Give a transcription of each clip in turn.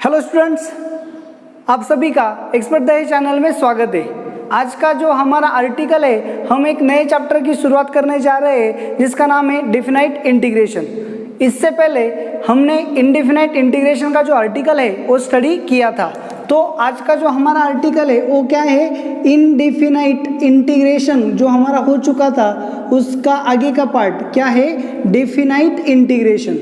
Hello students, आप सभी का एक्सपर्ट दहेज चैनल में स्वागत है। आज का जो हमारा आर्टिकल है, हम एक नए चैप्टर की शुरुआत करने जा रहे हैं जिसका नाम है डिफिनाइट इंटीग्रेशन। इससे पहले हमने इनडिफिनाइट इंटीग्रेशन का जो आर्टिकल है वो स्टडी किया था। तो आज का जो हमारा आर्टिकल है वो क्या है, इनडिफिनाइट इंटीग्रेशन जो हमारा हो चुका था उसका आगे का पार्ट क्या है, डिफिनाइट इंटीग्रेशन।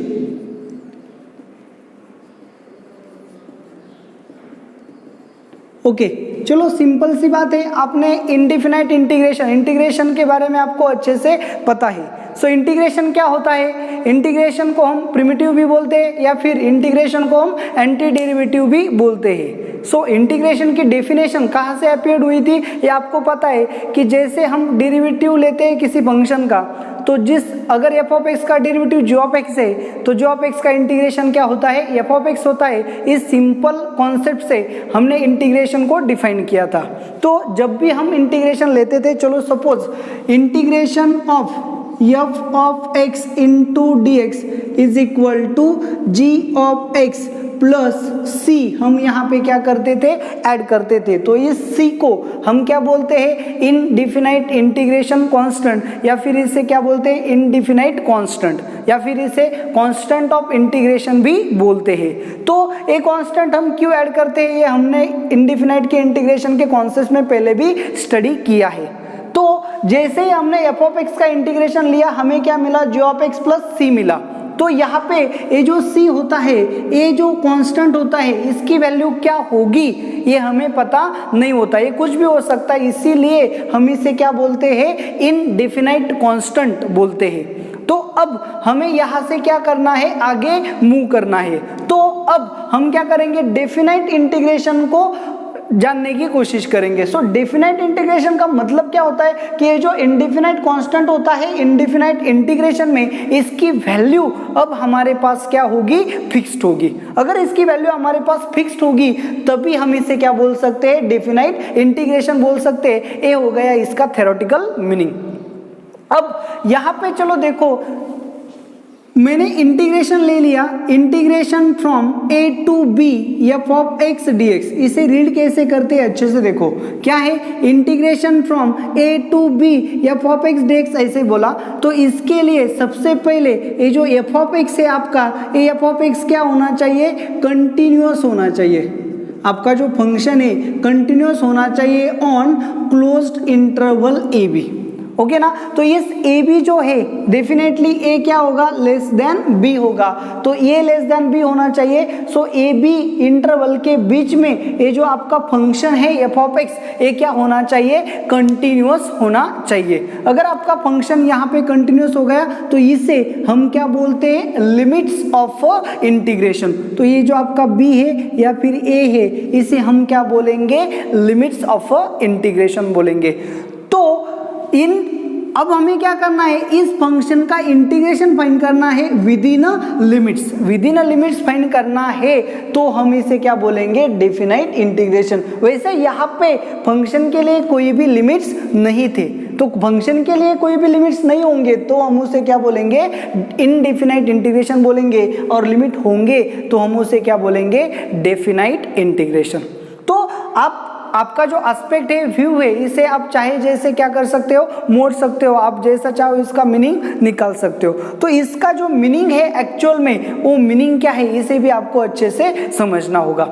ओके, चलो सिंपल सी बात है, आपने इनडिफिनाइट इंटीग्रेशन के बारे में आपको अच्छे से पता है। सो इंटीग्रेशन क्या होता है, इंटीग्रेशन को हम प्रिमिटिव भी बोलते हैं या फिर इंटीग्रेशन को हम एंटी डेरिवेटिव भी बोलते हैं। सो इंटीग्रेशन की डेफिनेशन कहाँ से अपीयर्ड हुई थी ये आपको पता है कि जैसे हम डेरिवेटिव लेते हैं किसी फंक्शन का, तो अगर एफ ऑफ एक्स का डेरिवेटिव जी ऑफ एक्स है तो जी ऑफ एक्स का इंटीग्रेशन क्या होता है, एफ ऑफ एक्स होता है। इस सिंपल कॉन्सेप्ट से हमने इंटीग्रेशन को डिफाइन किया था। तो जब भी हम इंटीग्रेशन लेते थे, चलो suppose integration of F of X into D X is equal to G of X plus C, हम यहाँ पे क्या करते थे, ऐड करते थे। तो इस सी को हम क्या बोलते हैं, इनडिफिनाइट इंटीग्रेशन कांस्टेंट, या फिर इसे क्या बोलते हैं, इनडिफिनाइट कांस्टेंट, या फिर इसे कांस्टेंट ऑफ इंटीग्रेशन भी बोलते हैं। तो ये कांस्टेंट हम क्यों ऐड करते हैं, ये हमने इनडिफिनाइट के इंटीग्रेशन के कॉन्सेप्ट में पहले भी स्टडी किया है। तो जैसे ही हमने एफ ऑफ एक्स का इंटीग्रेशन लिया, हमें क्या मिला, जी ऑफ एक्स प्लस सी मिला। तो यहाँ पे ये जो c होता है, ये जो कांस्टेंट होता है, इसकी वैल्यू क्या होगी ये हमें पता नहीं होता, ये कुछ भी हो सकता है। इसीलिए हम इसे क्या बोलते हैं, इनडिफिनाइट कांस्टेंट बोलते हैं। तो अब हमें यहाँ से क्या करना है, आगे मूव करना है। तो अब हम क्या करेंगे, डेफिनाइट इंटीग्रेशन को जानने की कोशिश करेंगे। सो डेफिनाइट इंटीग्रेशन का मतलब क्या होता है कि ये जो इंडिफिनाइट कांस्टेंट होता है इंडिफिनाइट इंटीग्रेशन में, इसकी वैल्यू अब हमारे पास क्या होगी, फिक्स्ड होगी। अगर इसकी वैल्यू हमारे पास फिक्स्ड होगी तभी हम इसे क्या बोल सकते हैं, डेफिनाइट इंटीग्रेशन बोल सकते हैं। ये हो गया इसका थ्योरेटिकल मीनिंग। अब यहाँ पे चलो देखो, मैंने इंटीग्रेशन ले लिया, integration from A to B F of X D X. इसे रीड कैसे करते हैं अच्छे से देखो, क्या है, integration from A to B F of X D X ऐसे बोला। तो इसके लिए सबसे पहले ये जो एफ ऑफ एक्स है आपका, ये एफ ऑफ एक्स क्या होना चाहिए, कंटिन्यूअस होना चाहिए। आपका जो फंक्शन है कंटिन्यूअस होना चाहिए on closed interval A B. Okay ना। तो इस ए बी जो है डेफिनेटली ए क्या होगा, लेस देन बी होगा। तो ए लेस देन बी होना चाहिए। सो ए बी इंटरवल के बीच में ये जो आपका फंक्शन है एफ ऑफ एक्स, ये क्या होना चाहिए, कंटिन्यूअस होना चाहिए। अगर आपका फंक्शन यहाँ पे कंटिन्यूअस हो गया तो इसे हम क्या बोलते हैं, लिमिट्स ऑफ इंटीग्रेशन। तो ये जो आपका बी है या फिर ए है, इसे हम क्या बोलेंगे, लिमिट्स ऑफ इंटीग्रेशन बोलेंगे। तो अब हमें क्या करना है, इस फंक्शन का इंटीग्रेशन फाइंड करना है विद इन लिमिट्स फाइंड करना है। तो हम इसे क्या बोलेंगे, डेफिनाइट इंटीग्रेशन। वैसे यहाँ पे फंक्शन के लिए कोई भी लिमिट्स नहीं थे, तो फंक्शन के लिए कोई भी लिमिट्स नहीं होंगे तो हम उसे क्या बोलेंगे, इनडिफिनाइट इंटीग्रेशन बोलेंगे। और लिमिट होंगे तो हम उसे क्या बोलेंगे, डेफिनाइट इंटीग्रेशन। तो आपका जो एस्पेक्ट है, व्यू है, इसे आप चाहे जैसे क्या कर सकते हो, मोड़ सकते हो, आप जैसा चाहो इसका मीनिंग निकाल सकते हो। तो इसका जो मीनिंग है एक्चुअल में, वो मीनिंग क्या है इसे भी आपको अच्छे से समझना होगा।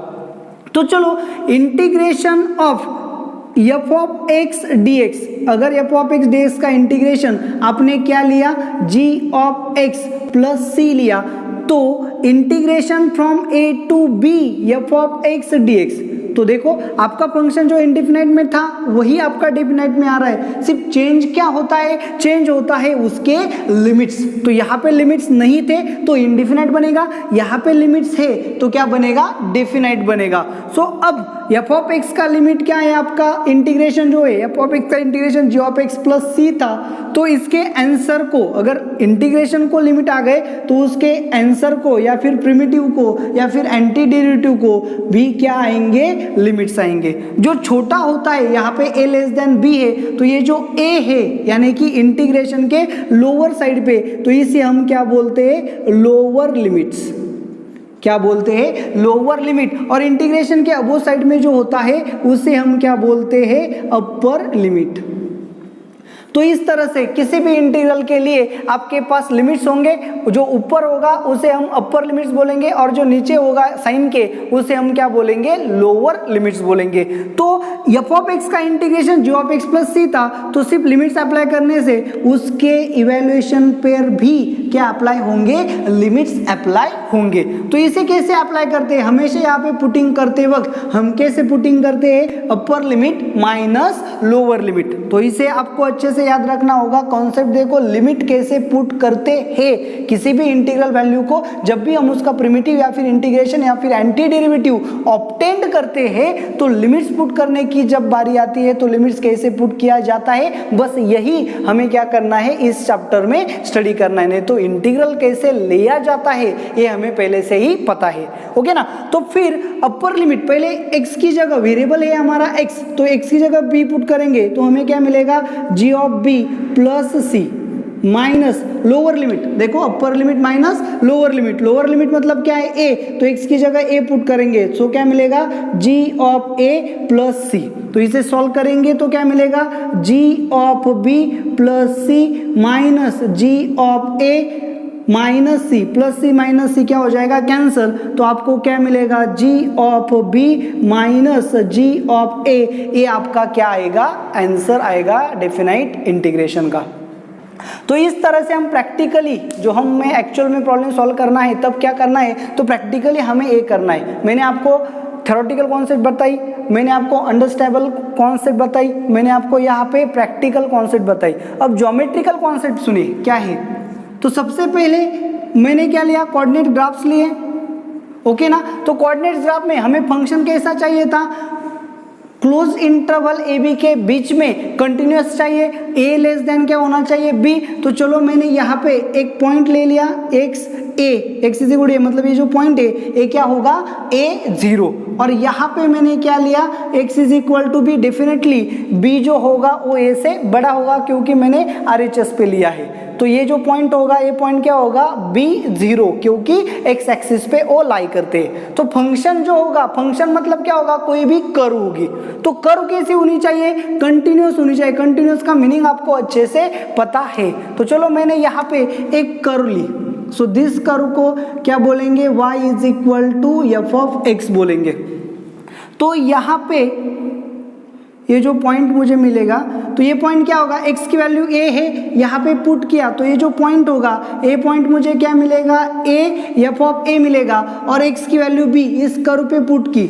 तो चलो, integration of F of X D X, अगर F of X D X का इंटीग्रेशन आपने क्या लिया, G of X plus C लिया, तो integration from A to B F of X D X, तो देखो आपका फंक्शन जो इंडिफिनाइट में था वही आपका डेफिनाइट में आ रहा है। सिर्फ चेंज क्या होता है, चेंज होता है उसके लिमिट्स। तो यहाँ पे लिमिट्स नहीं थे तो इंडिफिनाइट बनेगा, यहाँ पे लिमिट्स है तो क्या बनेगा, डेफिनाइट बनेगा। सो अब एफ ऑफ एक्स का लिमिट क्या है, आपका इंटीग्रेशन जो है, एफ ऑफ एक्स का integration G of X plus C था। तो इसके आंसर को, अगर इंटीग्रेशन को लिमिट आ गए तो उसके आंसर को या फिर प्रिमिटिव को या फिर एंटी डेरिवेटिव को भी क्या आएंगे, लिमिट्स आएंगे। जो छोटा होता है यहाँ पे a लेस देन b है, तो ये जो a है यानी कि इंटीग्रेशन के लोअर साइड पे, तो इसे हम क्या बोलते हैं, लोअर लिमिट्स। क्या बोलते हैं, लोअर लिमिट, और इंटीग्रेशन के अबोव साइड में जो होता है उसे हम क्या बोलते हैं, अपर लिमिट। तो इस तरह से किसी भी इंटीग्रल के लिए आपके पास लिमिट्स होंगे, जो ऊपर होगा उसे हम अपर लिमिट्स बोलेंगे और जो नीचे होगा साइन के उसे हम क्या बोलेंगे, लोअर लिमिट्स बोलेंगे। तो एफ ऑफ एक्स का integration G of X plus C था, तो सिर्फ लिमिट्स अप्लाई करने से उसके इवैल्यूएशन पर भी क्या अप्लाई होंगे, लिमिट्स अप्लाई होंगे। तो इसे कैसे अप्लाई करते हैं, हमेशा यहाँ पे पुटिंग करते वक्त हम कैसे पुटिंग करते हैं, अपर लिमिट माइनस लोअर लिमिट। तो इसे आपको अच्छे से याद रखना होगा कॉन्सेप्ट। देखो लिमिट कैसे पुट करते हैं किसी भी इंटीग्रल वैल्यू को, जब भी हम उसका प्रिमिटिव या फिर इंटीग्रेशन या फिर एंटी डेरिवेटिव ऑब्टेंड करते हैं तो लिमिट्स पुट करने की जब बारी आती है तो लिमिट्स कैसे पुट किया जाता है, बस यही हमें क्या करना है, इस चैप्टर में स्टडी करना है। नहीं तो इंटीग्रल कैसे लिया जाता है ये हमें पहले से ही पता है, ओके ना। तो फिर अपर लिमिट, पहले x की जगह वेरिएबल है हमारा x, तो x की जगह b पुट करेंगे तो हमें क्या मिलेगा, g of b plus C minus lower limit. देखो upper limit minus lower limit, lower limit मतलब क्या है, a, तो x की जगह a पुट करेंगे तो क्या मिलेगा, g of a plus C. तो इसे सॉल्व करेंगे तो क्या मिलेगा, g of b plus C minus g of a minus C, plus C minus C क्या हो जाएगा, कैंसल। तो आपको क्या मिलेगा, g of b minus g of a। ये आपका क्या आएगा, आंसर आएगा डेफिनाइट इंटीग्रेशन का। तो इस तरह से हम प्रैक्टिकली, जो हमें एक्चुअल में प्रॉब्लम सॉल्व करना है तब क्या करना है, तो प्रैक्टिकली हमें ये करना है। मैंने आपको थ्योरेटिकल कॉन्सेप्ट बताई, मैंने आपको अंडरस्टैंडेबल कॉन्सेप्ट बताई, मैंने आपको यहाँ पे प्रैक्टिकल कॉन्सेप्ट बताई। अब ज्योमेट्रिकल कॉन्सेप्ट सुनिए क्या है। तो सबसे पहले मैंने क्या लिया, कोऑर्डिनेट ग्राफ्स लिए, ओके ना। तो कोऑर्डिनेट ग्राफ में हमें फंक्शन कैसा चाहिए था, क्लोज इंटरवल ए बी के बीच में कंटिन्यूअस चाहिए, ए लेस देन क्या होना चाहिए, बी। तो चलो मैंने यहाँ पे एक पॉइंट ले लिया X A, X is equal to A, मतलब ये जो पॉइंट है ए क्या होगा, ए 0, और यहाँ पे मैंने क्या लिया, X is equal to B. Definitely B जो होगा वो ए से बड़ा होगा क्योंकि मैंने RHS पे लिया है। तो ये जो पॉइंट होगा, ये पॉइंट क्या होगा, B0, क्योंकि एक्स एक्सिस पे ओ लाई करते हैं। तो फंक्शन जो होगा, फंक्शन मतलब क्या होगा, कोई भी कर्व होगी। तो कर्व कैसी होनी चाहिए, कंटिन्यूअस होनी चाहिए। कंटिन्यूअस का मीनिंग आपको अच्छे से पता है। तो चलो मैंने यहाँ पे एक कर्व ली, सो दिस कर्व को क्या बोलेंगे, y is equal to F of X बोलेंगे। तो यहाँ पे ये जो पॉइंट मुझे मिलेगा, तो ये पॉइंट क्या होगा, x की वैल्यू a है, यहाँ पे पुट किया तो ये जो पॉइंट होगा, a पॉइंट मुझे क्या मिलेगा, a एफ ऑफ a मिलेगा, और x की वैल्यू b इस कर्व पे पुट की।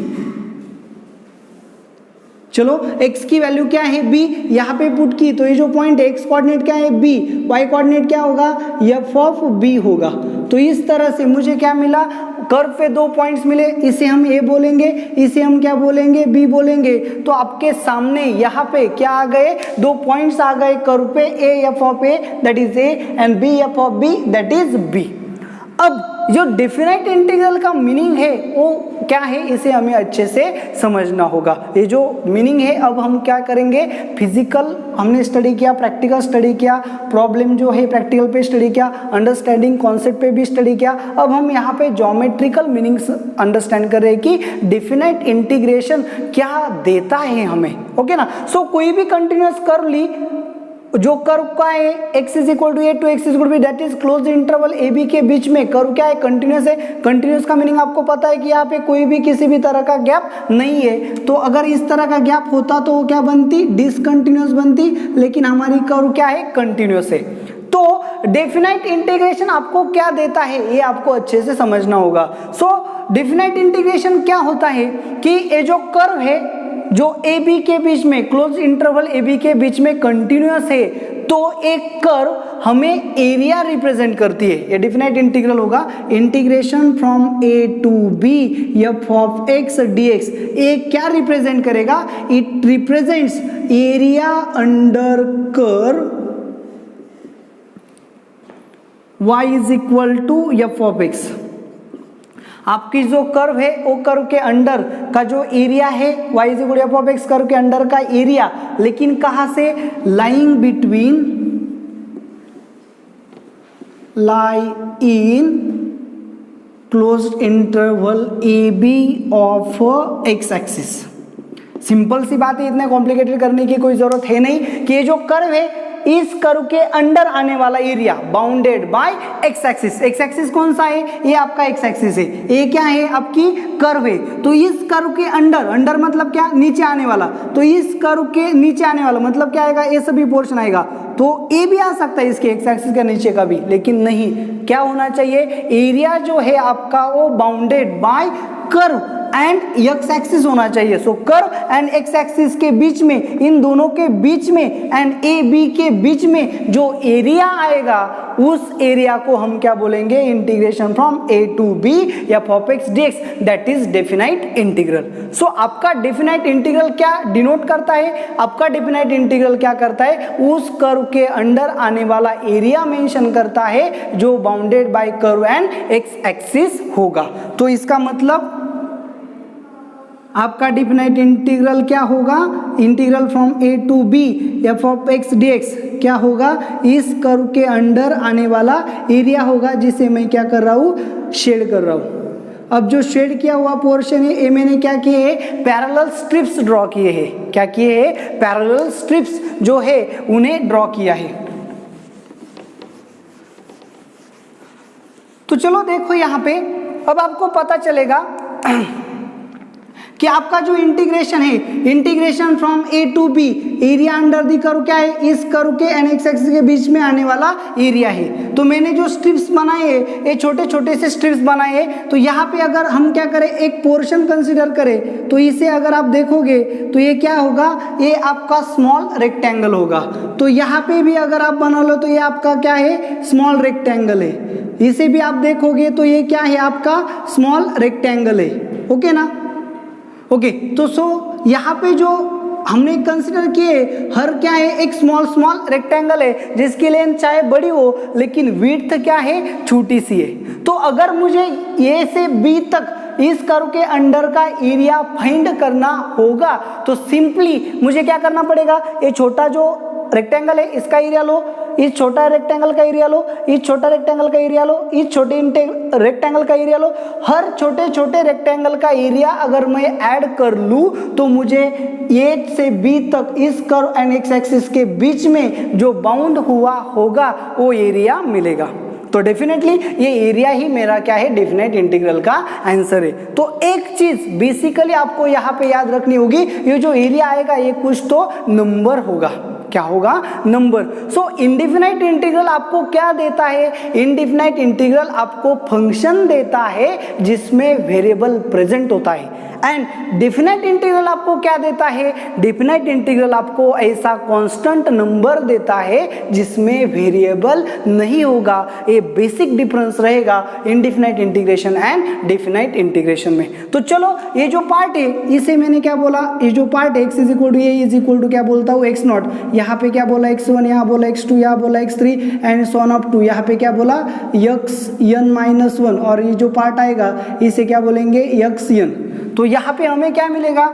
चलो x की वैल्यू क्या है, b, यहाँ पे पुट की, तो ये जो पॉइंट है x कोऑर्डिनेट क्या है, b, y कोऑर्डिनेट क्या होगा, f ऑफ b होगा। तो इस तरह से मुझे क्या मिला, कर्व पे दो पॉइंट्स मिले, इसे हम a बोलेंगे, इसे हम क्या बोलेंगे, b बोलेंगे। तो आपके सामने यहाँ पे क्या आ गए, दो पॉइंट्स आ गए कर्व पे, a F of a that is a and b F of b that is b। अब जो डेफिनेट इंटीग्रल का मीनिंग है वो क्या है, इसे हमें अच्छे से समझना होगा। ये जो मीनिंग है, अब हम क्या करेंगे, फिजिकल हमने स्टडी किया, प्रैक्टिकल स्टडी किया, प्रॉब्लम जो है प्रैक्टिकल पे स्टडी किया, अंडरस्टैंडिंग कॉन्सेप्ट पे भी स्टडी किया। अब हम यहाँ पे ज्योमेट्रिकल मीनिंग्स अंडरस्टैंड कर रहे हैं कि डेफिनेट इंटीग्रेशन क्या देता है हमें, ओके ना। सो कोई भी कंटिन्यूअस कर्व ली, जो कर्व का है x is equal to a to x is equal to b, that is close interval A B के बीच में कर्व क्या है, कंटिन्यूअस है। कंटिन्यूअस का मीनिंग आपको पता है कि यहाँ पे कोई भी किसी भी तरह का गैप नहीं है। तो अगर इस तरह का गैप होता तो वो क्या बनती, डिसकंटिन्यूअस बनती, लेकिन हमारी कर्व क्या है, कंटिन्यूअस है। तो डेफिनाइट इंटीग्रेशन आपको क्या देता है ये आपको अच्छे से समझना होगा। सो डेफिनाइट इंटीग्रेशन क्या होता है कि ये जो कर्व है जो ए बी के बीच में, क्लोज इंटरवल ए बी के बीच में कंटिन्यूअस है, तो एक कर्व हमें एरिया रिप्रेजेंट करती है। ये डेफिनेट इंटीग्रल होगा, integration from A to B F of X D X. ये क्या रिप्रेजेंट करेगा, it represents area under curve y is equal to F of X. आपकी जो कर्व है वो कर्व के अंडर का जो एरिया है y is equal to F of X, curve के अंडर का एरिया, लेकिन कहाँ से, lying between, lie in closed interval A B of X axis. Simple सी बात है, इतने कॉम्प्लिकेटेड करने की कोई जरूरत है नहीं कि ये जो कर्व है इस कर्व के अंडर आने वाला area bounded by x axis. X axis कौन सा है? ये आपका एक्स एक्सिस है। ये क्या है? आपकी कर्व है। तो इस कर्व के अंडर, अंडर मतलब क्या? नीचे आने वाला। तो इस कर्व के नीचे आने वाला मतलब क्या आएगा? ये सभी पोर्शन आएगा। तो ए भी आ सकता है इसके एक्स एक्सिस के नीचे का भी, लेकिन नहीं, क्या होना चाहिए? एरिया जो है आपका वो bounded by curve and X axis होना चाहिए। सो कर्व एंड एक्स एक्सिस के बीच में, इन दोनों के बीच में एंड ए बी के बीच में जो एरिया आएगा उस एरिया को हम क्या बोलेंगे? Integration from A to B F of X D X, that is definite integral. So आपका डेफिनाइट इंटीग्रल क्या डिनोट करता है? आपका डेफिनाइट इंटीग्रल क्या करता है? उस कर्व के अंडर आने वाला एरिया मेंशन करता है जो bounded by curve and X axis होगा। तो इसका मतलब आपका डेफिनाइट इंटीग्रल क्या होगा? Integral from A to B F of X D X क्या होगा? इस कर्व के अंडर आने वाला एरिया होगा, जिसे मैं क्या कर रहा हूँ? शेड कर रहा हूँ। अब जो शेड किया हुआ पोर्शन है, ये मैंने क्या किए है? पैरेलल स्ट्रिप्स ड्रॉ किए हैं। क्या किए हैं? पैरेलल स्ट्रिप्स जो है उन्हें ड्रॉ किया है। तो चलो देखो यहाँ पे, अब आपको पता चलेगा कि आपका जो इंटीग्रेशन है, integration from A to B, area under the curve क्या है? इस कर्व के एंड एक्स एक्सिस के बीच में आने वाला एरिया है। तो मैंने जो स्ट्रिप्स बनाए हैं, ये छोटे छोटे से स्ट्रिप्स बनाए हैं। तो यहाँ पे अगर हम क्या करें, एक पोर्शन कंसीडर करें, तो इसे अगर आप देखोगे तो ये क्या होगा? ये आपका स्मॉल रेक्टेंगल होगा। तो यहाँ पे भी अगर आप बना लो तो ये आपका क्या है? स्मॉल रेक्टेंगल है। इसे भी आप देखोगे तो ये क्या है? आपका स्मॉल रेक्टेंगल है। ओके ना? ओके, तो सो यहाँ पे जो हमने कंसिडर किए हर क्या है? एक स्मॉल स्मॉल रेक्टेंगल है जिसकी लेंथ चाहे बड़ी हो लेकिन विड्थ क्या है? छोटी सी है। तो अगर मुझे ए से बी तक इस कर्व के अंडर का एरिया फाइंड करना होगा तो सिंपली मुझे क्या करना पड़ेगा? ये छोटा जो रेक्टेंगल है इसका एरिया लो, इस छोटा रेक्टेंगल का एरिया लो, इस छोटा रेक्टेंगल का एरिया लो, इस छोटे रेक्टेंगल का एरिया लो। हर छोटे छोटे रेक्टेंगल का एरिया अगर मैं ऐड कर लूं तो मुझे ए से बी तक इस कर्व एंड एक्स एक्सिस के बीच में जो बाउंड हुआ होगा वो एरिया मिलेगा। तो डेफिनेटली ये एरिया ही मेरा क्या है? डेफिनेट इंटीग्रल का आंसर है। तो एक चीज बेसिकली आपको यहाँ पे याद रखनी होगी, ये जो एरिया आएगा ये कुछ तो नंबर होगा। क्या होगा? नंबर। सो इंडेफिनाइट इंटीग्रल आपको क्या देता है? इंडेफिनाइट इंटीग्रल आपको फंक्शन देता है जिसमें वेरिएबल प्रेजेंट होता है। एंड डेफिनाइट इंटीग्रल आपको क्या देता है? डेफिनाइट इंटीग्रल आपको ऐसा कांस्टेंट नंबर देता है जिसमें वेरिएबल नहीं होगा। ये बेसिक डिफरेंस रहेगा indefinite integration and definite integration में। तो चलो ये जो पार्ट है इसे मैंने क्या बोला? ये जो पार्ट है x is equal to A is equal to क्या बोलता हूँ? x naught. यहाँ पे क्या बोला? x1, यहाँ बोला x2, यहाँ बोला x3 and so on up to यहाँ पे क्या बोला? xn-1 और ये जो पार्ट आएगा इसे क्या बोलेंगे? xn। तो यहाँ पे हमें क्या मिलेगा?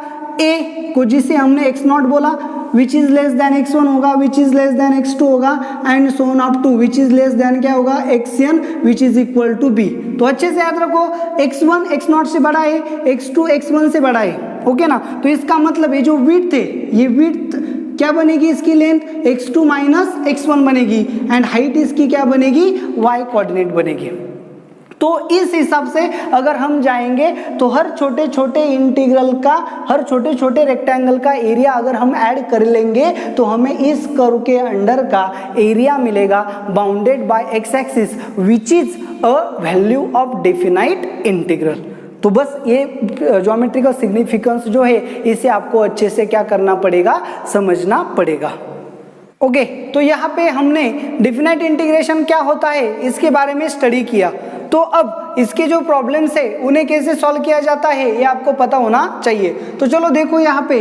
a को जिसे हमने x नॉट बोला विच इज लेस देन x1 होगा, विच इज लेस देन x2 होगा and so on up to which is less than क्या होगा? xn which is equal to b। तो अच्छे से याद रखो, x1 x नॉट से बड़ा है, x2 x1 से बड़ा है। ओके ना? तो इसका मतलब ये जो विड्थ है, ये विड्थ क्या बनेगी? इसकी लेंथ x2 माइनस x1 बनेगी एंड हाइट इसकी क्या बनेगी? y कोऑर्डिनेट बनेगी। तो इस हिसाब से अगर हम जाएंगे तो हर छोटे छोटे इंटीग्रल का, हर छोटे छोटे रेक्टेंगल का एरिया अगर हम ऐड कर लेंगे तो हमें इस कर्व के अंडर का एरिया मिलेगा bounded by x axis which is a value of definite integral. तो बस ये ज्योमेट्रिकल सिग्निफिकेंस जो है इसे आपको अच्छे से क्या करना पड़ेगा? समझना पड़ेगा। ओके, तो यहाँ पे हमने डेफिनाइट इंटीग्रेशन क्या होता है इसके बारे में स्टडी किया। तो अब इसके जो प्रॉब्लम्स है उन्हें कैसे सॉल्व किया जाता है ये आपको पता होना चाहिए। तो चलो देखो यहाँ पे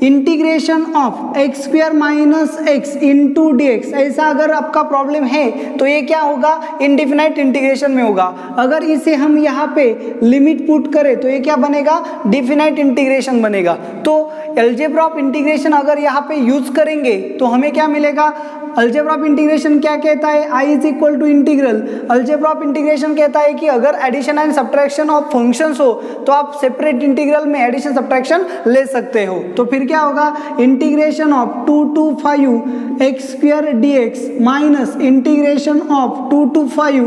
integration of x square minus x into D x, ऐसा अगर आपका प्रॉब्लम है तो ये क्या होगा? इंडेफिनाइट इंटीग्रेशन में होगा। अगर इसे हम यहाँ पे लिमिट पुट करें तो ये क्या बनेगा? डेफिनाइट इंटीग्रेशन बनेगा। तो अलजेब्रा ऑफ इंटीग्रेशन अगर यहाँ पे यूज करेंगे तो हमें क्या मिलेगा? अलजेब्रा ऑफ इंटीग्रेशन क्या कहता है, I is equal to integral. Algebra of integration कहता है कि अगर addition and subtraction of functions हो तो आप सेपरेट इंटीग्रल में एडिशन सब्ट्रैक्शन ले सकते हो। तो फिर क्या होगा, integration of 2 to 5 X square dx minus integration of 2 to 5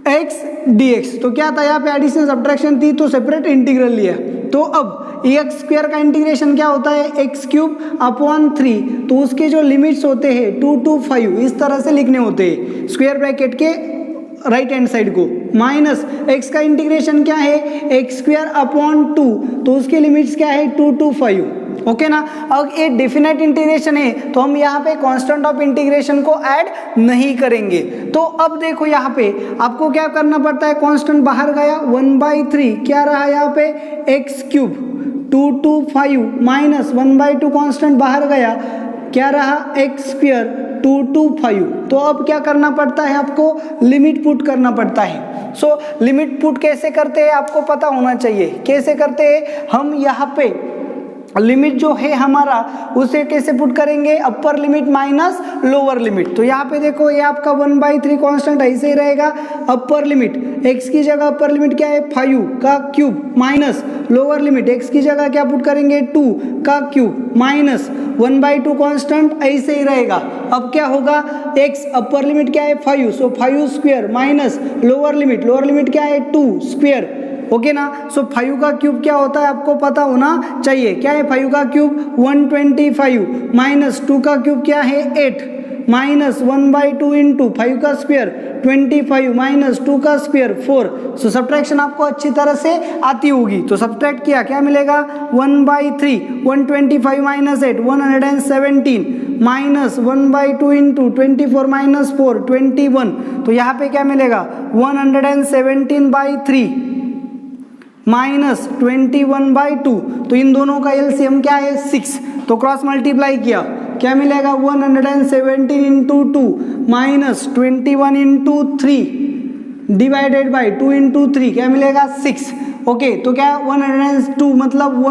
X dx। तो क्या था, यहाँ पे एडिशन सब्ट्रैक्शन थी तो सेपरेट इंटीग्रल लिया। तो अब एक्स स्क्वायर का इंटीग्रेशन क्या होता है, एक्स क्यूब अपॉन 3, तो उसके जो लिमिट्स होते हैं 2 to 5 इस तरह से लिखने होते हैं स्क्वायर ब्रैकेट के राइट हैंड साइड को, माइनस एक्स का इंटीग्रेशन क्या है, एक्स स्क्वायर अपॉन 2, तो उसके लिमिट्स क्या है 2 to 5। ओके ना। अब ये डेफिनेट इंटीग्रेशन है तो हम यहाँ पे कांस्टेंट ऑफ इंटीग्रेशन को ऐड नहीं करेंगे। तो अब देखो यहाँ पे आपको क्या करना पड़ता है, कांस्टेंट बाहर गया 1/3, क्या रहा यहाँ पे x cube 2 to 5 minus 1/2 constant बाहर गया, क्या रहा एक्स स्क्वायर 2 to 5। तो अब क्या करना पड़ता है, आपको लिमिट पुट करना पड़ता है। सो लिमिट पुट कैसे करते हैं आपको पता होना चाहिए। कैसे करते हैं, हम यहाँ पे लिमिट जो है हमारा उसे कैसे पुट करेंगे, अपर लिमिट माइनस लोअर लिमिट। तो यहाँ पे देखो ये आपका 1/3 कांस्टेंट ऐसे ही रहेगा, अपर लिमिट x की जगह अपर लिमिट क्या है 5 का cube minus lower limit x की जगह क्या पुट करेंगे 2 का क्यूब माइनस 1/2 कांस्टेंट ऐसे ही रहेगा। अब क्या होगा, x अपर लिमिट क्या है 5, सो 5 स्क्वायर माइनस लोअर लिमिट क्या है 2 स्क्वायर। ओके ना। सो 5 का क्यूब क्या होता है आपको पता होना चाहिए, क्या है 5 का क्यूब 125 माइनस 2 का क्यूब क्या है 8 माइनस 1/2 इंटू 5 का स्क्वायर 25 माइनस 2 का स्क्वायर 4। सो सब्ट्रैक्शन आपको अच्छी तरह से आती होगी। तो सब्ट्रैक्ट किया क्या मिलेगा 1/3 125 माइनस 8 117 माइनस 1/2 इंटू 24 माइनस 4 21। तो यहाँ पे क्या मिलेगा 117/3 माइनस 21/2। तो इन दोनों का एलसीएम क्या है 6। तो क्रॉस मल्टीप्लाई किया क्या मिलेगा 117 into 2 minus 21 into 3 divided by 2 into 3 क्या मिलेगा 6। ओके तो क्या 102 मतलब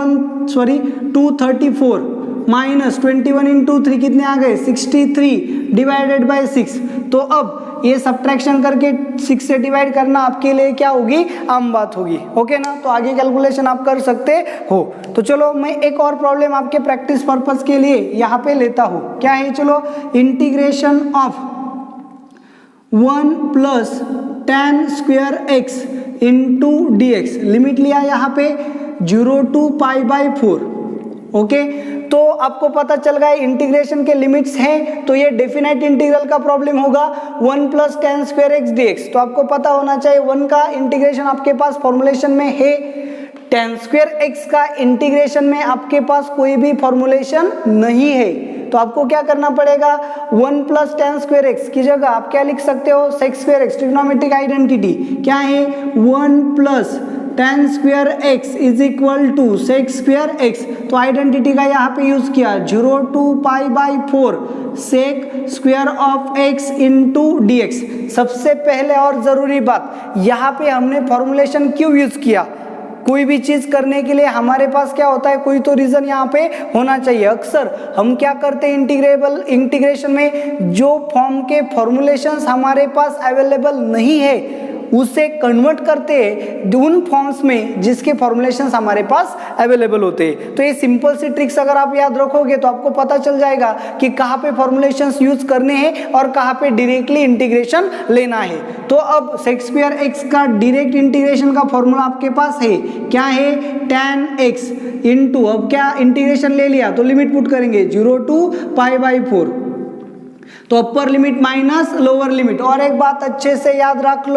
234 माइनस 21 इंटू 3 कितने आ गए 63 डिवाइडेड बाई 6। तो अब ये सब्ट्रैक्शन करके 6 से डिवाइड करना आपके लिए क्या होगी, आम बात होगी। ओके ना। तो आगे कैलकुलेशन आप कर सकते हो। तो चलो मैं एक और प्रॉब्लम आपके प्रैक्टिस पर्पस के लिए यहाँ पे लेता हूँ। क्या है, चलो integration of 1 plus tan square x into dx limit लिया यहाँ पे 0 to π/4। ओके तो आपको पता चल गया इंटीग्रेशन के लिमिट्स हैं, तो ये डेफिनेट इंटीग्रल का प्रॉब्लम होगा 1 plus tan square x dx। तो आपको पता होना चाहिए 1 का इंटीग्रेशन आपके पास फॉर्मूलेशन में है, tan स्क्वायर x का इंटीग्रेशन में आपके पास कोई भी फॉर्मूलेशन नहीं है। तो आपको क्या करना पड़ेगा 1 प्लस tan स्क्वायर x की जगह आप क्या लिख सकते हो sec square x। Trigonometric identity क्या है 1 plus tan square x is equal to sec square x। तो आइडेंटिटी का यहाँ पे यूज किया 0 to π/4 sec square of x into dx। सबसे पहले और जरूरी बात यहाँ पे हमने फॉर्मूलेशन क्यों यूज किया, कोई भी चीज करने के लिए हमारे पास क्या होता है कोई तो रीजन यहाँ पे होना चाहिए। अक्सर हम क्या करते हैं इंटीग्रेशन में जो फॉर्म के फॉर्मूलेशंस हमारे पास अवेलेबल नहीं है उसे कन्वर्ट करते हैं उन फॉर्म्स में जिसके फॉर्मुलेशंस हमारे पास अवेलेबल होते हैं। तो ये सिंपल सी ट्रिक्स अगर आप याद रखोगे तो आपको पता चल जाएगा कि कहाँ पे फॉर्मुलेशंस यूज करने हैं और कहाँ पे डायरेक्टली इंटीग्रेशन लेना है। तो अब sec स्क्वायर x का डायरेक्ट इंटीग्रेशन का फॉर्मूला आपके पास है, क्या है tan x इंटू अब क्या इंटीग्रेशन ले लिया तो लिमिट पुट करेंगे 0 to π/4। तो अपर लिमिट माइनस लोअर लिमिट। और एक बात अच्छे से याद रख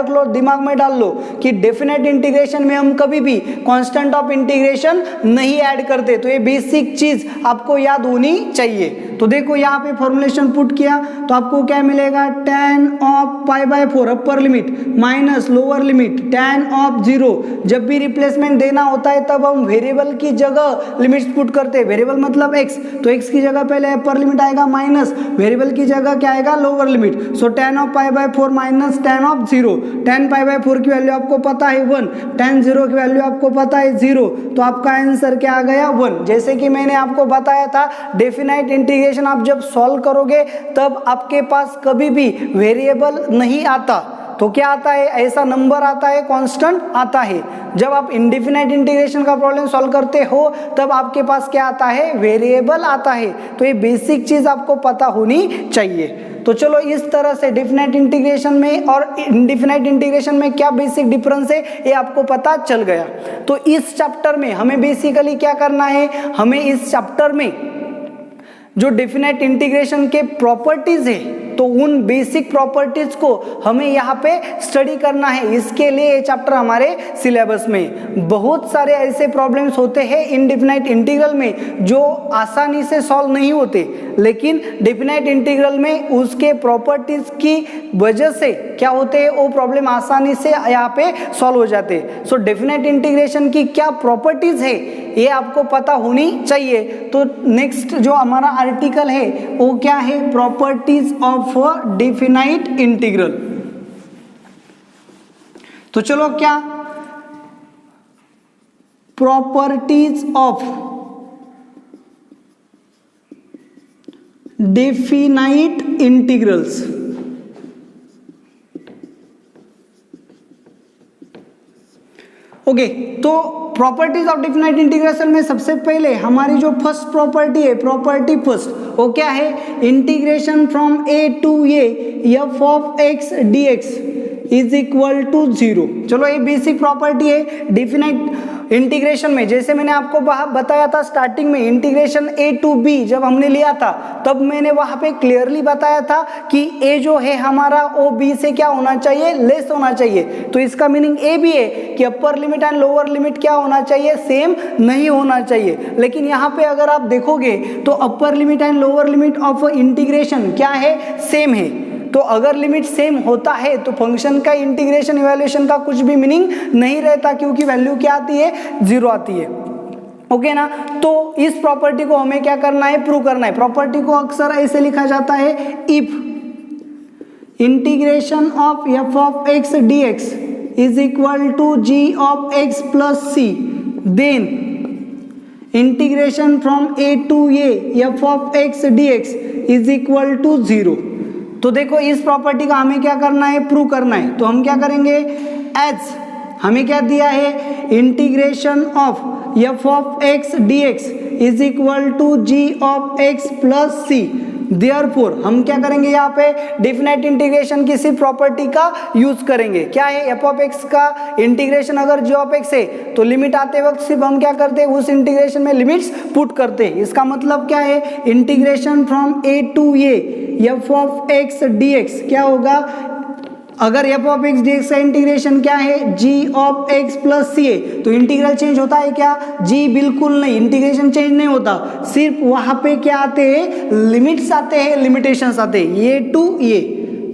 लो दिमाग में डाल लो कि डेफिनेट इंटीग्रेशन में हम कभी भी कांस्टेंट ऑफ इंटीग्रेशन नहीं ऐड करते। तो ये बेसिक चीज आपको याद होनी चाहिए। तो देखो यहाँ पे फॉर्मुलेशन पुट किया तो आपको क्या मिलेगा tan of π/4 upper limit minus lower limit tan of 0। जब भी रिप्लेसमेंट देना होता है तब हम वेरिएबल की जगह लिमिट्स पुट करते हैं। वेरिएबल मतलब x, तो x की जगह पहले अपर लिमिट आएगा माइनस वेरिएबल वेरिएबल की जगह क्या आएगा, lower limit. So tan of pi by 4 minus tan of 0, tan pi by 4 की वैल्यू आपको पता है 1, tan 0 की वैल्यू आपको पता है 0, तो आपका आंसर क्या आ गया 1। जैसे कि मैंने आपको बताया था डेफिनाइट इंटीग्रेशन आप जब सॉल्व करोगे तब आपके पास कभी भी वेरिएबल नहीं आता, तो क्या आता है, ऐसा नंबर आता है, कांस्टेंट आता है। जब आप इंडेफिनाइट इंटीग्रेशन का प्रॉब्लम सॉल्व करते हो तब आपके पास क्या आता है, वेरिएबल आता है। तो ये बेसिक चीज आपको पता होनी चाहिए। तो चलो इस तरह से डेफिनाइट इंटीग्रेशन में और इंडेफिनाइट इंटीग्रेशन में क्या बेसिक डिफरेंस है ये आपको पता चल गया। तो इस चैप्टर में हमें बेसिकली क्या करना है, हमें इस चैप्टर में जो डेफिनाइट इंटीग्रेशन के प्रॉपर्टीज है तो उन बेसिक प्रॉपर्टीज को हमें यहाँ पे स्टडी करना है। इसके लिए ये चैप्टर हमारे सिलेबस में बहुत सारे ऐसे प्रॉब्लम्स होते हैं इंडेफिनाइट इंटीग्रल में जो आसानी से सॉल्व नहीं होते, लेकिन डेफिनाइट इंटीग्रल में उसके प्रॉपर्टीज की वजह से क्या होते हैं, वो प्रॉब्लम आसानी से यहाँ पे सॉल्व हो जाते हैं। सो डेफिनाइट इंटीग्रेशन की क्या प्रॉपर्टीज है ये आपको पता होनी चाहिए। तो नेक्स्ट जो हमारा आर्टिकल है वो क्या है, प्रॉपर्टीज ऑफ डेफिनाइट इंटीग्रल। तो चलो क्या properties of definite integrals. Okay, तो प्रॉपर्टीज ऑफ डेफिनाइट इंटीग्रेशन में सबसे पहले हमारी जो फर्स्ट प्रॉपर्टी है, प्रॉपर्टी फर्स्ट, वो क्या है, integration from A to A F of X D X is equal to 0। चलो ये बेसिक प्रॉपर्टी है डेफिनाइट इंटीग्रेशन में। जैसे मैंने आपको बताया था स्टार्टिंग में इंटीग्रेशन ए टू बी जब हमने लिया था तब मैंने वहां पे क्लियरली बताया था कि ए जो है हमारा ओ बी से क्या होना चाहिए, लेस होना चाहिए। तो इसका मीनिंग ए भी है कि अपर लिमिट एंड लोअर लिमिट क्या होना चाहिए, सेम नहीं होना चाहिए। लेकिन यहाँ पे अगर आप देखोगे तो अपर limit and lower limit of integration क्या है, सेम है। तो अगर लिमिट सेम होता है तो फंक्शन का इंटीग्रेशन इवैल्यूएशन का कुछ भी मीनिंग नहीं रहता, क्योंकि वैल्यू क्या आती है, 0 आती है। ओके ना। तो इस प्रॉपर्टी को हमें क्या करना है, प्रूव करना है। प्रॉपर्टी को अक्सर ऐसे लिखा जाता है, if integration of F of X D X is equal to G of X plus C, then integration from A to A F of X D X is equal to 0। तो देखो इस property का हमें क्या करना है, prove करना है। तो हम क्या करेंगे, एज हमें क्या दिया है, integration of F of X D X is equal to G of X plus C, therefore हम क्या करेंगे, यहाँ पे डेफिनाइट इंटीग्रेशन की सिर्फ प्रॉपर्टी का यूज करेंगे। क्या है, एफ ऑफ एक्स का इंटीग्रेशन अगर जी ऑफ एक्स है तो लिमिट आते वक्त सिर्फ हम क्या करते हैं, उस इंटीग्रेशन में लिमिट्स पुट करते हैं। इसका मतलब क्या है, integration from A to A F of X D X क्या होगा, अगर F of X D X का इंटीग्रेशन क्या है, G of X plus C है, तो इंटीग्रल चेंज होता है क्या, जी बिल्कुल नहीं, इंटीग्रेशन चेंज नहीं होता, सिर्फ वहां पे क्या आते हैं, लिमिट्स आते हैं, लिमिटेशंस आते हैं, ए टू ए।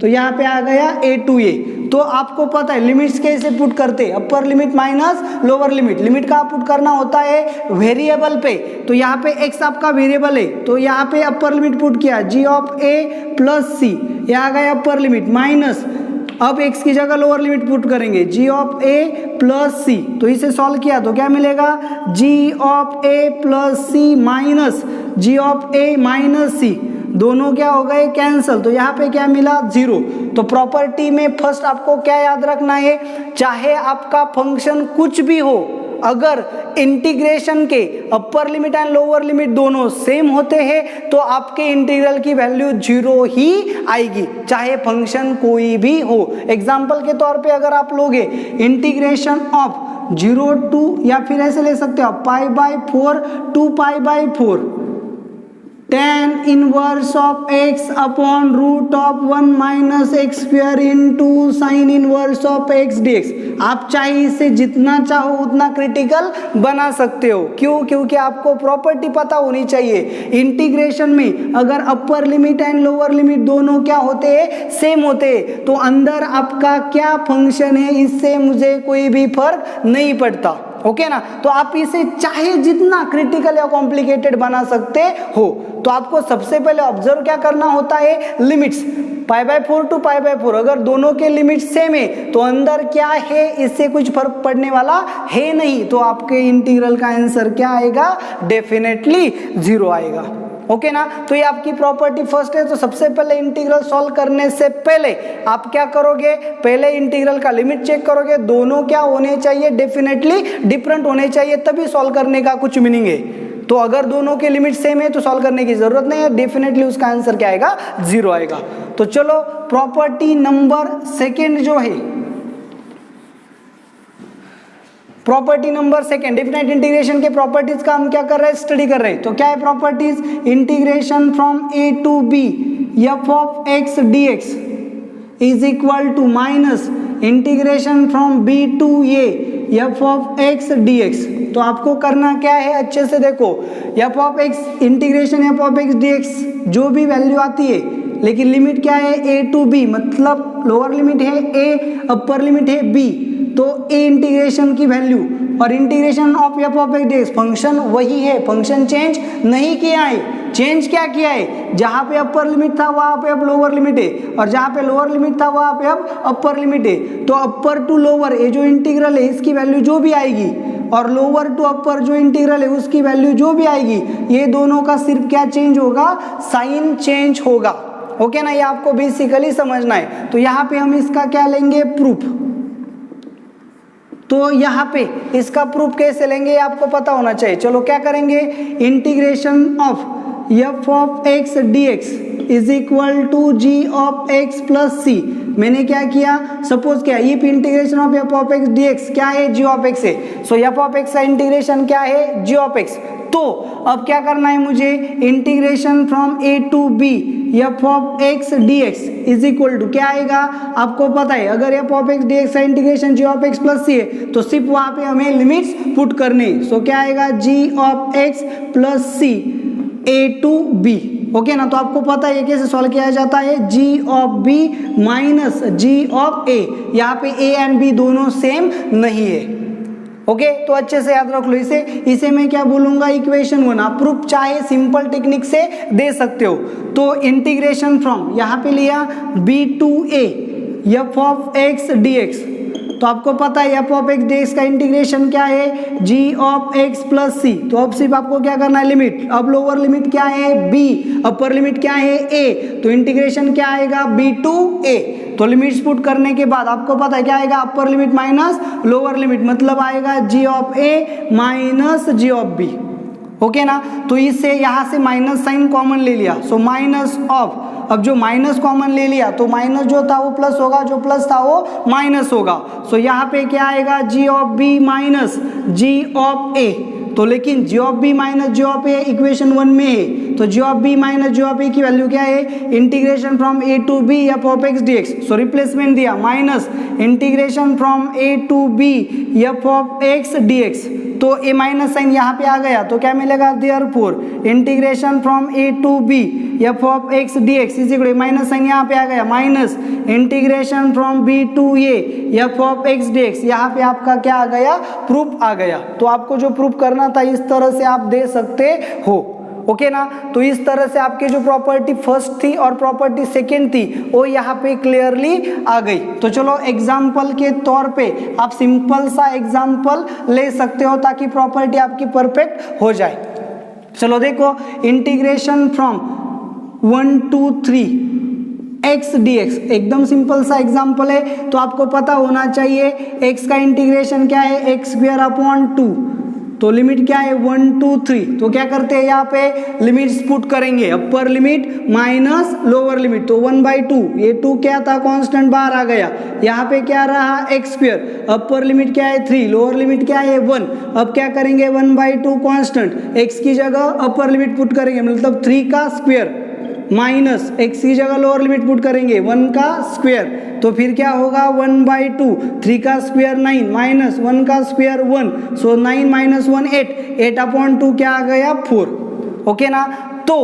तो यहाँ पे आ गया ए टू ए। तो आपको पता है लिमिट्स कैसे पुट करते हैं, अपर limit minus lower limit. Limit का पुट करना होता है वेरिएबल पे, तो यहाँ पे एक्स आपका वेरिएबल है, तो यहाँ पे अपर लिमिट पुट किया जी ऑफ ए प्लस सी, यहाँ गया अपर लिमिट माइनस, अब x की जगह लोअर लिमिट पुट करेंगे G of a plus C. तो इसे सॉल्व किया तो क्या मिलेगा, G of a plus C minus G of a minus C, दोनों क्या हो गए, कैंसल। तो यहाँ पे क्या मिला, 0। तो प्रॉपर्टी में फर्स्ट आपको क्या याद रखना है, चाहे आपका फंक्शन कुछ भी हो, अगर इंटीग्रेशन के अपर लिमिट एंड लोअर लिमिट दोनों सेम होते हैं तो आपके इंटीग्रल की वैल्यू 0 ही आएगी, चाहे फंक्शन कोई भी हो। एग्जाम्पल के तौर पे अगर आप लोगे इंटीग्रेशन ऑफ 0 टू, या फिर ऐसे ले सकते हो pi by 4 to pi by 4 tan inverse of x upon root of 1 minus X square into sine inverse of x dx। आप चाहे इसे जितना चाहो उतना क्रिटिकल बना सकते हो। क्यों, क्योंकि आपको प्रॉपर्टी पता होनी चाहिए। इंटीग्रेशन में अगर upper limit and lower limit दोनों क्या होते हैं, सेम होते हैं, तो अंदर आपका क्या फंक्शन है इससे मुझे कोई भी फर्क नहीं पड़ता। ओके ना। तो आप इसे चाहे जितना क्रिटिकल या कॉम्प्लिकेटेड बना सकते हो। तो आपको सबसे पहले ऑब्जर्व क्या करना होता है, लिमिट्स π/4 टू π/4, अगर दोनों के लिमिट सेम है तो अंदर क्या है इससे कुछ फर्क पड़ने वाला है नहीं, तो आपके इंटीग्रल का आंसर क्या आएगा, डेफिनेटली 0 आएगा। ओके ना। तो ये आपकी प्रॉपर्टी फर्स्ट है। तो सबसे पहले इंटीग्रल सॉल्व करने से पहले आप क्या करोगे, पहले इंटीग्रल का लिमिट चेक करोगे, दोनों क्या होने चाहिए, डेफिनेटली डिफरेंट होने चाहिए, तभी सॉल्व करने का कुछ मीनिंग है। तो अगर दोनों के लिमिट सेम है तो सॉल्व करने की जरूरत नहीं है, डेफिनेटली उसका आंसर क्या आएगा, 0 आएगा। तो चलो प्रॉपर्टी नंबर सेकेंड जो है, property number second, definite integration के प्रॉपर्टीज का हम क्या कर रहे हैं, स्टडी कर रहे हैं। तो क्या है properties, integration from a to b f of x dx is equal to minus integration from b to a f of x dx। तो आपको करना क्या है, अच्छे से देखो, f of x integration f of x dx जो भी वैल्यू आती है, लेकिन लिमिट क्या है, a टू b, मतलब लोअर लिमिट है a, अपर लिमिट है b, तो a इंटीग्रेशन की वैल्यू और integration of f of x dx, function वही है, फंक्शन चेंज नहीं किया है। चेंज क्या किया है, जहां पे अपर लिमिट था वहां पे अब लोअर लिमिट है, और जहां पे लोअर लिमिट था वहां पे अब अपर लिमिट है। तो अपर टू लोअर ये जो इंटीग्रल है इसकी वैल्यू जो भी आएगी, और लोअर टू अपर जो इंटीग्रल है उसकी वैल्यू जो भी आएगी, ये दोनों का सिर्फ क्या चेंज होगा, साइन चेंज होगा। ओके ना, ये आपको बेसिकली समझना है। तो यहाँ पे हम इसका क्या लेंगे, प्रूफ। तो यहाँ पे इसका प्रूफ कैसे लेंगे ये आपको पता होना चाहिए। चलो क्या करेंगे, integration of f of x dx is equal to g of x plus c। मैंने क्या किया, सपोज क्या, if integration of f of x dx क्या है, g ऑफ x है। सो f ऑफ x का इंटीग्रेशन क्या है, g ऑफ x। तो अब क्या करना है मुझे, integration from a to b f of x dx is equal to क्या आएगा, आपको पता है, अगर f ऑफ x dx का integration g of x plus c है तो सिर्फ वहां पे हमें लिमिट्स पुट करने। सो क्या आएगा, g of x plus c a to b। Okay ना। तो आपको पता है कैसे सॉल्व किया जाता है, g of b minus g of a। यहाँ पे a एंड b दोनों सेम नहीं है। ओके तो अच्छे से याद रख लो इसे मैं क्या बोलूंगा, इक्वेशन 1। आप प्रूफ चाहे सिंपल टेक्निक से दे सकते हो। तो इंटीग्रेशन फ्रॉम यहाँ पे लिया b to a f of x dx। तो आपको पता है f ऑफ x dx का इंटीग्रेशन क्या है, g of x plus c। तो अब सिर्फ आपको क्या करना है, लिमिट। अब लोअर लिमिट क्या है, b, अपर लिमिट क्या है, a। तो इंटीग्रेशन क्या आएगा, b टू a। तो लिमिट्स पुट करने के बाद आपको पता है क्या आएगा, अपर लिमिट माइनस लोअर लिमिट, मतलब आएगा g of a minus g of b। Okay ना। तो इससे यहाँ से माइनस साइन कॉमन ले लिया, सो माइनस ऑफ। अब जो माइनस कॉमन ले लिया तो माइनस जो था वो प्लस होगा, जो प्लस था वो माइनस होगा। सो यहाँ पे क्या आएगा, g of b minus g of a। तो लेकिन g of b minus g of a equation 1 में है, तो g of b minus g of a की वैल्यू क्या है, integration from a to b f of x dx। So replacement दिया minus integration from a to b f of x dx। तो a minus sign यहाँ पे आ गया तो क्या मिलेगा, therefore integration from a to b f of x dx is equal, minus sign यहाँ पे आ गया, minus integration from b to a f of x dx। यहाँ पे आपका क्या आ गया, प्रूफ आ गया। तो आपको जो प्रूफ करना था इस तरह से आप दे सकते हो। ओके ना। तो इस तरह से आपकी जो प्रॉपर्टी फर्स्ट थी और प्रॉपर्टी सेकेंड थी वो यहाँ पे क्लियरली आ गई। तो चलो एग्जाम्पल के तौर पे आप सिंपल सा एग्जाम्पल ले सकते हो ताकि प्रॉपर्टी आपकी परफेक्ट हो जाए। चलो देखो, integration from 1 to 3 x dx, एकदम सिंपल सा एग्जाम्पल है। तो आपको पता होना चाहिए x का इंटीग्रेशन क्या है, x स्क्वायर अपॉन 2। तो लिमिट क्या है, 1 to 3। तो क्या करते हैं, यहाँ पे लिमिट्स पुट करेंगे, अपर लिमिट माइनस लोअर लिमिट। तो 1/2, ये 2 क्या था, कांस्टेंट बाहर आ गया। यहाँ पे क्या रहा, x स्क्वायर, अपर लिमिट क्या है 3, लोअर लिमिट क्या है 1। अब क्या करेंगे, 1/2 कांस्टेंट, x की जगह अपर लिमिट पुट करेंगे, मतलब 3 का स्क्वायर माइनस x की जगह लोअर लिमिट पुट करेंगे 1 का स्क्वायर। तो फिर क्या होगा, 1/2, 3 का स्क्वायर 9 माइनस 1 का स्क्वायर 1। सो 9 माइनस 1 8, 8/2 क्या आ गया, 4। ओके ना। तो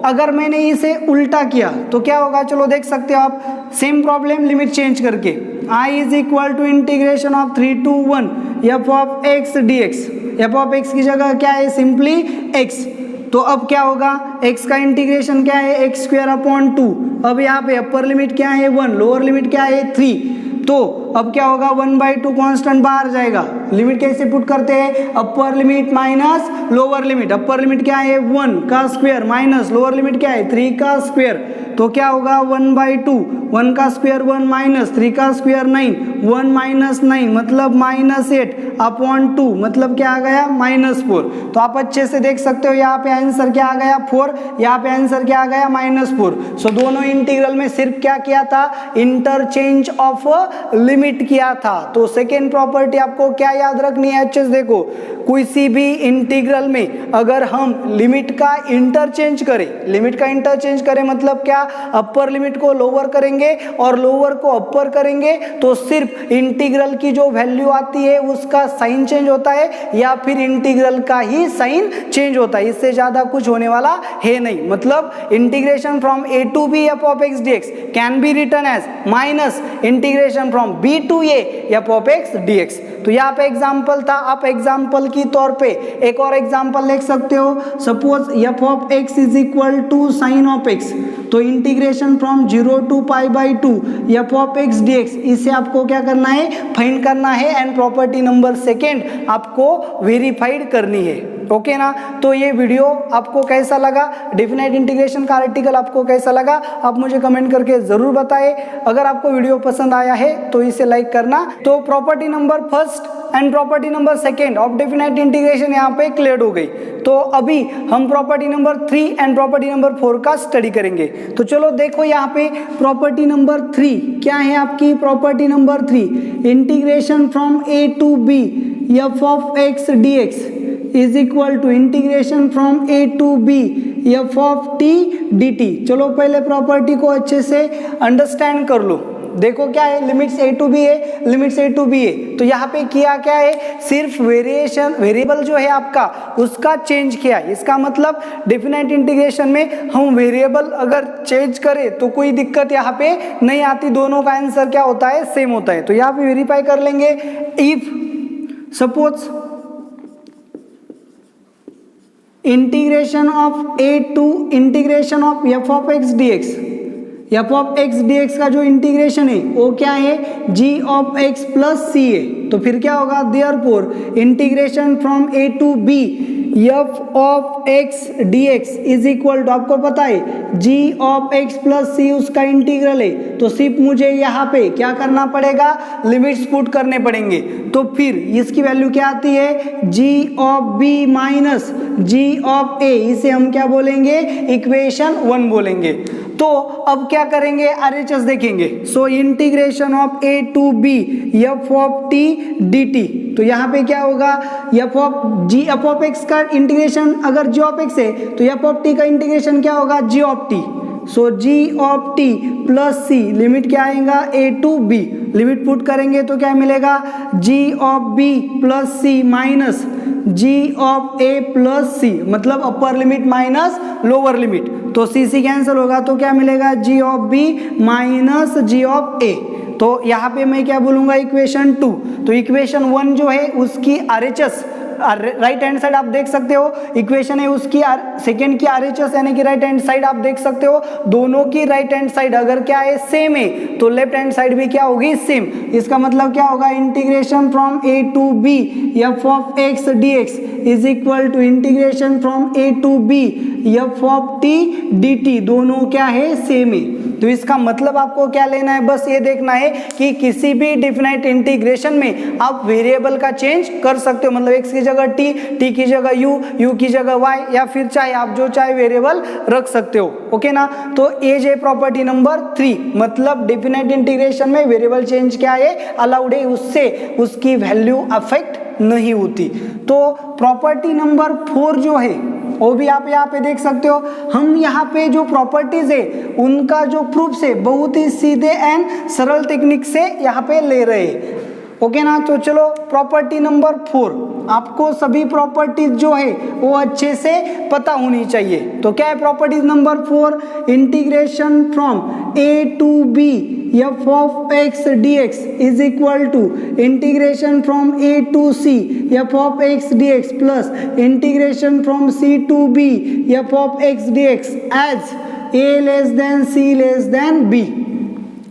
अगर मैंने इसे उल्टा किया तो क्या होगा, चलो देख सकते हो आप, सेम प्रॉब्लम लिमिट चेंज करके। I is equal to integration of 3 to 1 F of X D X. F of X की जगह क्या है, सिंपली एक्स। तो अब क्या होगा, x का इंटीग्रेशन क्या है, एक्स स्क्वायर अपॉन 2। अब यहाँ पे अपर लिमिट क्या है 1, लोअर लिमिट क्या है 3। तो अब क्या होगा 1/2 कांस्टेंट बाहर जाएगा। लिमिट कैसे पुट करते हैं, अपर limit minus lower limit. Upper limit क्या है 1 का स्क्वायर माइनस लोअर लिमिट क्या है 3 का स्क्वायर। तो क्या होगा 1/2, 1 का स्क्वायर 1 माइनस 3 का स्क्वायर 9, 1 माइनस 9 मतलब -8 अपॉन 2 मतलब क्या आ गया -4। तो आप अच्छे से देख सकते हो यहाँ पे आंसर क्या आ गया 4, यहाँ पे आंसर क्या आ गया -4। सो दोनों इंटीग्रल में सिर्फ क्या किया था, इंटरचेंज ऑफ लिमिट किया था। तो सेकेंड प्रॉपर्टी आपको क्या याद रखनी है, अच्छे से देखो, किसी भी इंटीग्रल में अगर हम लिमिट का इंटरचेंज करें, लिमिट का इंटरचेंज करें मतलब क्या, अपर लिमिट को लोअर करेंगे और लोअर को अपर करेंगे तो सिर्फ इंटीग्रल की जो वैल्यू आती है उसका साइन चेंज होता है या फिर इंटीग्रल का ही साइन चेंज होता है, इससे ज्यादा कुछ होने वाला है नहीं। मतलब integration from A to B F of X D X can be written as minus integration from B to A F of X D X. तो यहाँ पे एग्जाम्पल था, आप एग्जाम्पल की तौर पे एक और एग्जाम्पल लिख सकते हो। Suppose F of X is equal to sine of X, तो integration from 0 to π/2 F of X D X, इसे आपको क्या करना है, फाइंड करना है एंड प्रॉपर्टी नंबर सेकेंड आपको वेरीफाइड करनी है। ओके ना। तो ये वीडियो आपको कैसा लगा, डेफिनेट इंटीग्रेशन का आर्टिकल आपको कैसा लगा, आप मुझे कमेंट करके जरूर बताएं। अगर आपको वीडियो पसंद आया है तो इसे लाइक करना। तो property number first and property number second of definite integration यहाँ पे क्लियर हो गई। तो अभी हम property number 3 and property number 4 का स्टडी करेंगे। तो चलो देखो यहाँ पे प्रॉपर्टी नंबर 3 क्या है आपकी, property number 3 integration from A to B F of X D X is equal to integration from A to B F of T D T. चलो पहले प्रॉपर्टी को अच्छे से अंडरस्टैंड कर लो। देखो क्या है, लिमिट्स ए टू बी है, लिमिट्स ए टू बी है। तो यहाँ पे किया क्या है, सिर्फ वेरिएबल जो है आपका उसका चेंज किया है। इसका मतलब डेफिनेट इंटीग्रेशन में हम वेरिएबल अगर चेंज करें तो कोई दिक्कत यहाँ पे नहीं आती, दोनों का आंसर क्या होता है, सेम होता है। तो यहाँ पे वेरीफाई कर लेंगे। If suppose integration of A to integration of F of X D X, F of X D X का जो इंटीग्रेशन है वो क्या है, G of X plus C है। तो फिर क्या होगा, therefore integration from A to B F of X D X is equal to, आपको पता है G of X plus C उसका इंटीग्रल है। तो सिर्फ मुझे यहाँ पे क्या करना पड़ेगा, लिमिट्स पुट करने पड़ेंगे। तो फिर इसकी वैल्यू क्या आती है, G of B minus G of A, इसे हम क्या बोलेंगे, इक्वेशन 1 बोलेंगे। तो अब क्या करेंगे, आरएचएस देखेंगे। So integration of A to B F of T D T. तो यहाँ पे क्या होगा, एफ ऑफ एक्स का इंटीग्रेशन अगर जी ऑफ एक्स है तो एफ ऑफ टी का इंटीग्रेशन क्या होगा, G of T. So G of T plus C, limit क्या आएगा, A to B. Limit put करेंगे तो क्या मिलेगा, G of B plus C minus G of A plus सी, मतलब upper limit minus lower limit. तो सी सी कैंसिल होगा तो क्या मिलेगा, G of B minus G of A. तो यहाँ पे मैं क्या बोलूंगा, इक्वेशन 2। तो इक्वेशन 1 जो है उसकी आरएचएस राइट हैंड साइड आप देख सकते हो, इक्वेशन है उसकी सेकेंड की आरएचएस यानी कि राइट हैंड साइड आप देख सकते हो। दोनों की राइट हैंड साइड अगर क्या है, सेम है, तो लेफ्ट हैंड साइड भी क्या होगी, सेम। इसका मतलब क्या होगा, integration from A to B F of X D X is equal to integration from A to B F of T D T, दोनों क्या है, सेम है। तो इसका मतलब आपको क्या लेना है, बस ये देखना है कि किसी भी डिफिनाइट इंटीग्रेशन में आप वेरिएबल का चेंज कर सकते हो। मतलब एक्स की जगह टी, टी की जगह यू, यू की जगह वाई, या फिर चाहे आप जो चाहे वेरिएबल रख सकते हो। ओके ना। तो एज है प्रॉपर्टी नंबर 3, मतलब डिफिनाइट इंटीग्रेशन में वेरिएबल चेंज क्या है, अलाउड है, उससे उसकी वैल्यू अफेक्ट नहीं होती। तो प्रॉपर्टी नंबर 4 जो है वो भी आप यहाँ पे देख सकते हो। हम यहाँ पे जो प्रॉपर्टीज है उनका जो प्रूफ है बहुत ही सीधे एंड सरल टेक्निक से यहाँ पे ले रहे हैं। ओके ना। तो चलो प्रॉपर्टी नंबर 4, आपको सभी प्रॉपर्टीज जो है वो अच्छे से पता होनी चाहिए। तो क्या है properties number 4, integration from A to B F of X D X is equal to integration from A to C F of X D X plus integration from C to B F of X D X as A less than C less than B.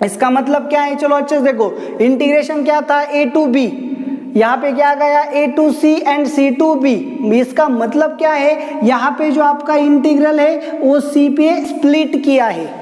इसका मतलब क्या है, चलो अच्छे से देखो, integration क्या था ए टू बी, यहाँ पे क्या गया A to C and C to B. इसका मतलब क्या है, यहाँ पे जो आपका इंटीग्रल है वो सी पे स्प्लिट किया है।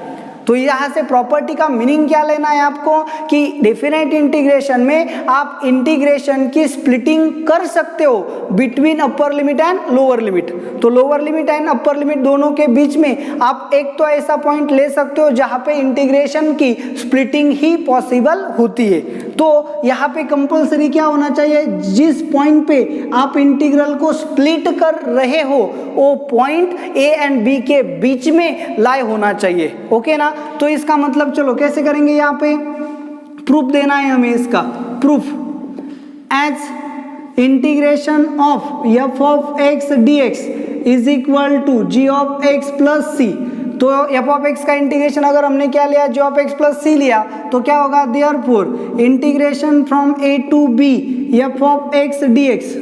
तो यहाँ से प्रॉपर्टी का मीनिंग क्या लेना है आपको कि डेफिनेट इंटीग्रेशन में आप इंटीग्रेशन की स्प्लिटिंग कर सकते हो between upper limit and lower limit. तो lower limit and upper limit दोनों के बीच में आप एक तो ऐसा पॉइंट ले सकते हो जहाँ पे इंटीग्रेशन की स्प्लिटिंग ही पॉसिबल होती है। तो यहाँ पे कंपल्सरी क्या होना चाहिए, जिस पॉइंट पे आप इंटीग्रल को स्प्लिट कर रहे हो वो पॉइंट ए एंड बी के बीच में लाई होना चाहिए। ओके ना, तो इसका मतलब चलो कैसे करेंगे, यहाँ पे प्रूफ देना है हमें। इसका proof as integration of F of X D X is equal to G of X plus C. तो एफ ऑफ एक्स का इंटीग्रेशन अगर हमने क्या लिया, G of X plus C लिया, तो क्या होगा, therefore integration from A to B F of X D X.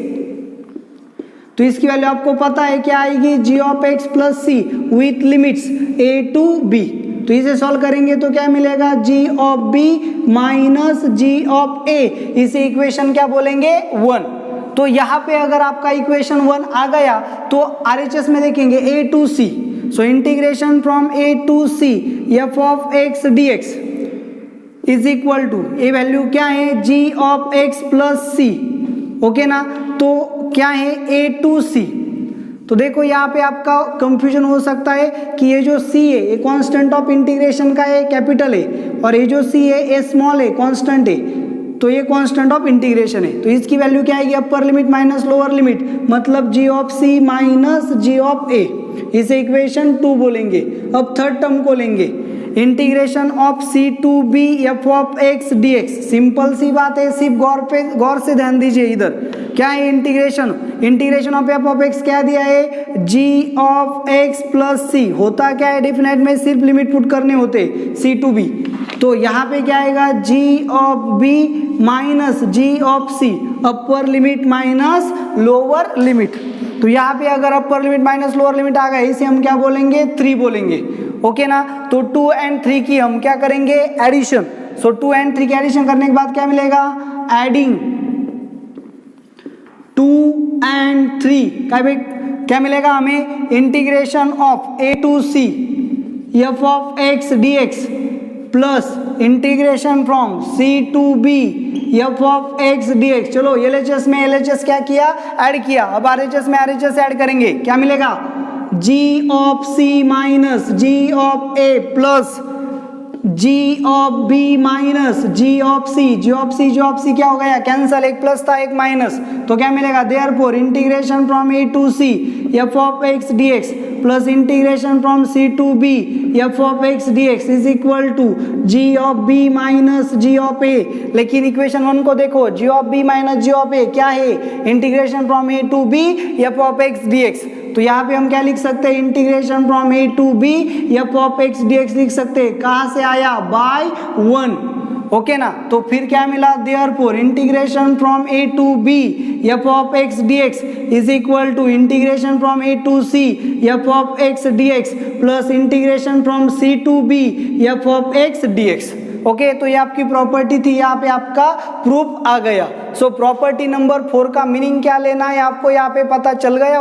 तो इसकी वैल्यू आपको पता है क्या आएगी, G of X plus C with limits A to B. तो इसे सॉल्व करेंगे तो क्या मिलेगा, G of B minus G of A. इसे इक्वेशन क्या बोलेंगे, 1। तो यहाँ पे अगर आपका इक्वेशन 1 आ गया तो आरएचएस में देखेंगे A to C. So integration from A to C F of X D X is equal to, a value क्या है, G of X plus C. Okay ना, तो क्या है ए टू सी। तो देखो यहाँ पे आपका कंफ्यूजन हो सकता है कि ये जो c है ये कांस्टेंट ऑफ इंटीग्रेशन का है, कैपिटल है, और ये जो c है ये स्मॉल है, कांस्टेंट है। तो ये कांस्टेंट ऑफ इंटीग्रेशन है। तो इसकी वैल्यू क्या आएगी, upper limit minus lower limit, मतलब G of c minus G of A. इसे इक्वेशन 2 बोलेंगे। अब थर्ड टर्म को लेंगे, integration of C to B F of X D X. Simple सी बात है, सिर्फ गौर से ध्यान दीजिए। इधर क्या है, integration of F of x क्या दिया है, जी ऑफ एक्स प्लस सी। होता क्या है, डेफिनेट में सिर्फ लिमिट पुट करने होते सी टू बी। तो यहाँ पे क्या आएगा, G of B minus G of C, upper limit minus lower limit. तो यहाँ पे अगर upper limit minus lower limit आ गया, इसे हम क्या बोलेंगे, 3 बोलेंगे। ओके ना, तो 2 एंड 3 की हम क्या करेंगे, एडिशन। सो 2 एंड 3 की एडिशन करने के बाद क्या मिलेगा, एडिंग 2 एंड 3 क्या मिलेगा हमें, integration of A to C F of X D X plus integration from C to B F of X D X. चलो एलएचएस में एलएचएस क्या किया, ऐड किया। अब आरएचएस में आरएचएस ऐड करेंगे, क्या मिलेगा, G of C minus G of A plus G of B minus G of C. G of C क्या हो गया, कैंसल, एक प्लस था एक माइनस, तो क्या मिलेगा, therefore integration from A to C F of X D X plus integration from C to B F of X D X is equal to G of B minus G of A. लेकिन equation 1 को देखो, G of B minus G of A क्या है, integration from A to B F of X D X. तो यहाँ पे हम क्या लिख सकते हैं, integration from A to B F of X D X लिख सकते हैं। कहाँ से आया, बाय 1। ओके ना, तो फिर क्या मिला, therefore integration from A to B F of X D X is equal to integration from A to C F of X D X plus integration from C to B F of X D X. Okay, तो ये आपकी property थी, यहाँ पे आपका proof आ गया। So property number 4 का meaning क्या लेना है आपको यहाँ पे पता चल गया।